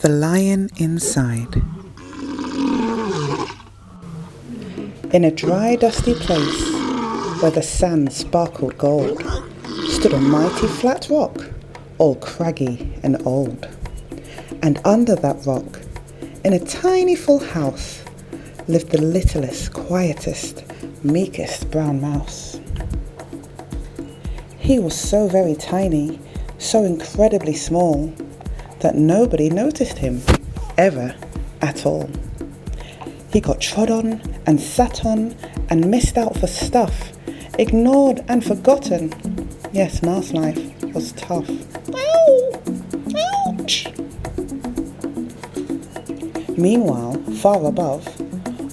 The Lion Inside. In a dry, dusty place where the sand sparkled gold stood a mighty flat rock, all craggy and old. And under that rock, in a tinyful house, lived the littlest, quietest, meekest brown mouse. He was so very tiny, so incredibly small, that nobody noticed him, ever, at all. He got trod on and sat on and missed out for stuff, ignored and forgotten. Yes, mouse life was tough. Ow! Ouch! Meanwhile, far above,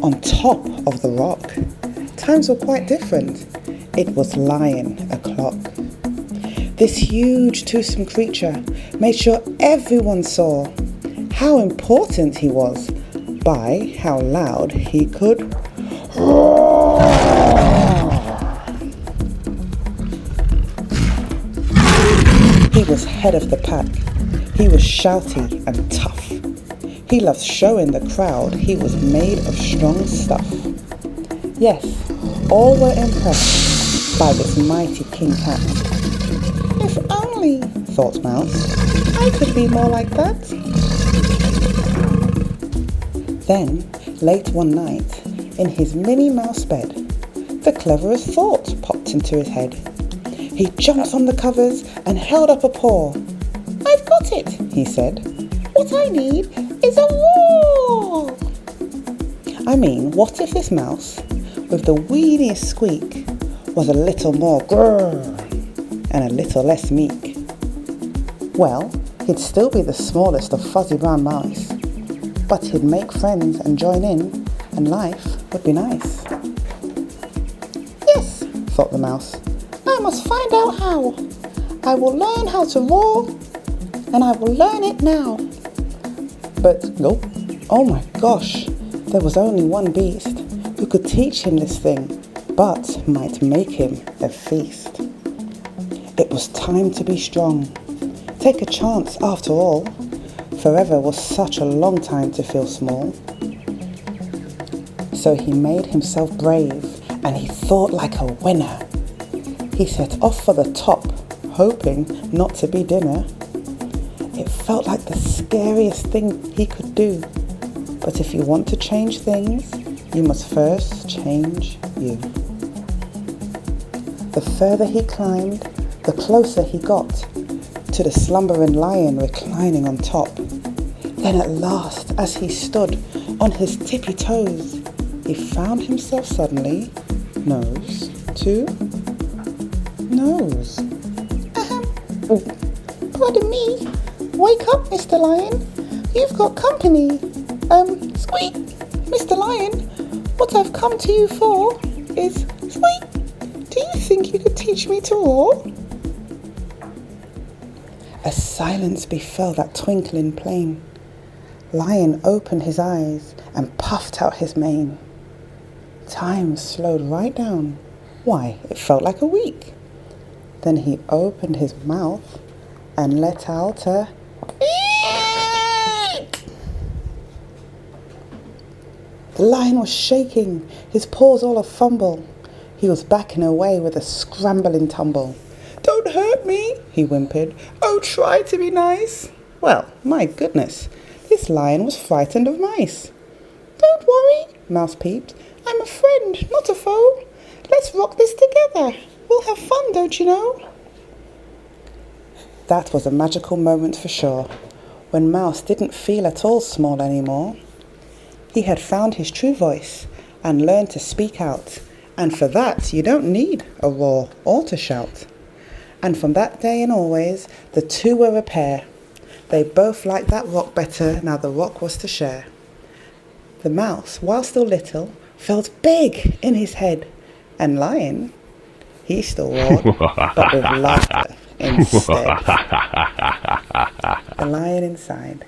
on top of the rock, times were quite different. It was lying o'clock. This huge, toothsome creature made sure everyone saw how important he was by how loud he could roar. He was head of the pack. He was shouty and tough. He loved showing the crowd he was made of strong stuff. Yes, all were impressed by this mighty king cat. If only, thought Mouse, I could be more like that. Then, late one night, in his Minnie Mouse bed, the cleverest thought popped into his head. He jumped on the covers and held up a paw. I've got it, he said. What I need is a roar. I mean, what if this mouse, with the weeniest squeak, was a little more grrr and a little less meek? Well, he'd still be the smallest of fuzzy brown mice, but he'd make friends and join in, and life would be nice. Yes, thought the mouse, I must find out how. I will learn how to roar, and I will learn it now. But, oh my gosh, there was only one beast who could teach him this thing, but might make him a feast. It was time to be strong. Take a chance after all. Forever was such a long time to feel small. So he made himself brave and he thought like a winner. He set off for the top, hoping not to be dinner. It felt like the scariest thing he could do. But if you want to change things, you must first change you. The further he climbed, the closer he got to the slumbering lion reclining on top. Then at last, as he stood on his tippy toes, he found himself suddenly nose to nose. Pardon me. Wake up, Mr. Lion. You've got company. Squeak. Mr. Lion, what I've come to you for is squeak. Do you think you could teach me to roar? A silence befell that twinkling plain. Lion opened his eyes and puffed out his mane. Time slowed right down. Why, it felt like a week. Then he opened his mouth and let out a eek. The lion was shaking, his paws all a fumble. He was backing away with a scrambling tumble. Don't hurt me, he whimpered. Oh, try to be nice. Well, my goodness, this lion was frightened of mice. Don't worry, Mouse peeped. I'm a friend, not a foe. Let's rock this together. We'll have fun, don't you know? That was a magical moment for sure, when Mouse didn't feel at all small anymore. He had found his true voice and learned to speak out, and for that you don't need a roar or to shout. And from that day and always, the two were a pair. They both liked that rock better now the rock was to share. The mouse, while still little, felt big in his head, and Lion, he still roared, but with laughter instead. The Lion Inside.